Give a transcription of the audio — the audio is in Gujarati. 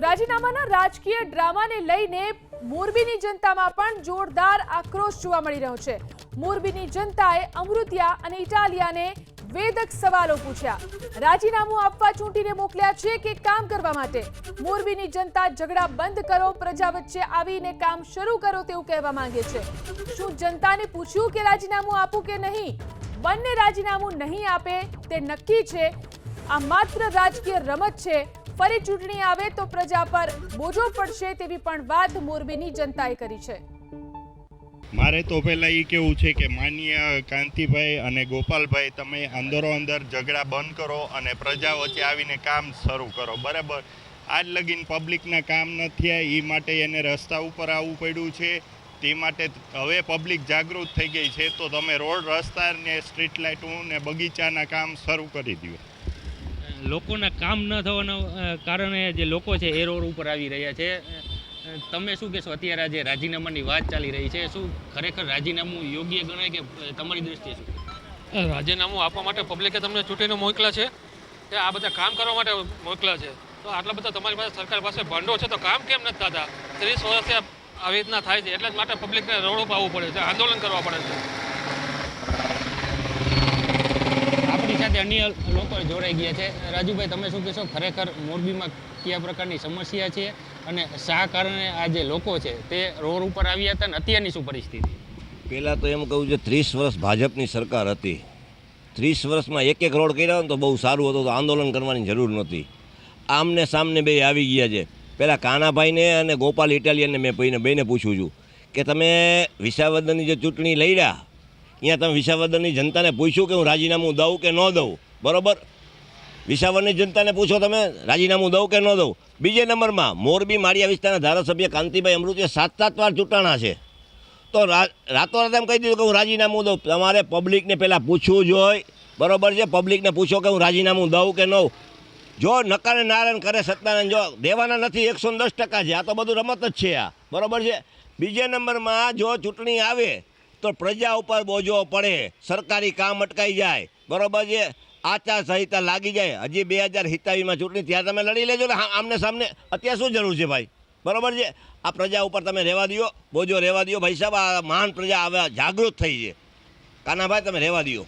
રાજીનામાના રાજકીય ડ્રામાને લઈને મોરબીની જનતામાં પણ જોરદાર આક્રોશ જોવા મળી રહ્યો છે। મોરબીની જનતાએ અમૃતિયા અને ઇટાલિયાને વેદક સવાલો પૂછ્યા। રાજીનામું આપવા ચૂંટીને મોકલ્યા છે કે કામ કરવા માટે? મોરબીની જનતા ઝઘડા બંધ કરો, પ્રજા વચ્ચે આવીને કામ શરૂ કરો તેવું કહેવા માંગે છે। શું જનતાને પૂછ્યું કે રાજીનામું આપું કે નહીં? બંને રાજીનામું નહીં આપે તે નક્કી છે। આ માત્ર રાજકીય રમત છે। ફરી ચૂંટણી આવે તો પ્રજા પર બોજો પડશે તેવી પણ વાત મોરબીની જનતાએ કરી છે। મારે તો પહેલા એ કેવું છે કે માનનીય કાંતિભાઈ અને ગોપાલભાઈ, તમે અંદરો અંદર ઝઘડા બંધ કરો અને પ્રજા વચ્ચે આવીને કામ શરૂ કરો, બરાબર? આજ લગીન પબ્લિકના કામ ન થયા, એ માટે એને રસ્તા ઉપર આવવું પડ્યું છે। તે માટે હવે પબ્લિક જાગૃત થઈ ગઈ છે, તો તમે રોડ, રસ્તા ને સ્ટ્રીટ લાઇટો ને બગીચાના કામ શરૂ કરી દો। લોકોના કામ ન થવાના કારણે જે લોકો છે એ રોડ ઉપર આવી રહ્યા છે। તમે શું કહેશો? અત્યારે આજે રાજીનામાની વાત ચાલી રહી છે, શું ખરેખર રાજીનામું યોગ્ય ગણાય કે તમારી દ્રષ્ટિએ શું? રાજીનામું આપવા માટે પબ્લિકે તમને ચૂંટીને મોકલ્યા છે કે આ બધા કામ કરવા માટે મોકલ્યા છે? તો આટલા બધા તમારી પાસે સરકાર પાસે ભંડોળ છે તો કામ કેમ નથી થતા? 30 વર્ષથી આવી રીતના થાય છે, એટલે જ માટે પબ્લિકને રોડ ઉપર આવવું પડે છે, આંદોલન કરવા પડે છે। આપણી સાથે અન્ય લોકો જોડાઈ ગયા છે। રાજુભાઈ, તમે શું કહેશો? ખરેખર મોરબીમાં કયા પ્રકારની સમસ્યા છે અને શા કારણે આ જે લોકો છે તે રોડ ઉપર આવ્યા હતા અને અત્યારની શું પરિસ્થિતિ? પહેલાં તો એમ કહું છે, 30 વર્ષ ભાજપની સરકાર હતી, 30 વર્ષમાં એક રોડ કર્યા હોય તો બહુ સારું હતું, તો આંદોલન કરવાની જરૂર નહોતી। આમને સામને બે આવી ગયા છે। પહેલાં કાનાભાઈને અને ગોપાલ ઇટાલિયનને મેં બેને પૂછું છું કે તમે વિસાવદરની જે ચૂંટણી લડ્યા, અહીંયા તમે વિસાવદરની જનતાને પૂછ્યું કે હું રાજીનામું દઉં કે ન દઉં? બરાબર, વિસાવદરની જનતાને પૂછો તમે રાજીનામું દઉં કે ન દઉં। બીજે નંબરમાં મોરબી માળિયા વિસ્તારના ધારાસભ્ય કાંતિભાઈ અમૃતિયા 7 વાર ચૂંટાણા છે, તો રાતોરાત એમ કહી દીધું કે હું રાજીનામું દઉં। તમારે પબ્લિકને પહેલાં પૂછવું જોઈએ, બરાબર છે? પબ્લિકને પૂછો કે હું રાજીનામું દઉં કે ન દઉં। જો નકારે નારાયણ કરે સત્યનારાયણ, જો દેવાના નથી 110% છે। આ તો બધું રમત જ છે આ, બરાબર છે? બીજે નંબરમાં જો ચૂંટણી આવે તો પ્રજા ઉપર બોજો પડે, સરકારી કામ અટકાઈ જાય, બરાબર છે? આચાર સંહિતા લાગી જાય। હજી 2027માં ચૂંટણી, ત્યાં તમે લડી લેજો ને આમને સામને। અત્યારે શું જરૂર છે ભાઈ? બરાબર છે? આ પ્રજા ઉપર તમે રહેવા દો, બોજો રહેવા દો ભાઈ સાહેબ। આ મહાન પ્રજા હવે જાગૃત થઈ છે। કાનાભાઈ, તમે રહેવા દો।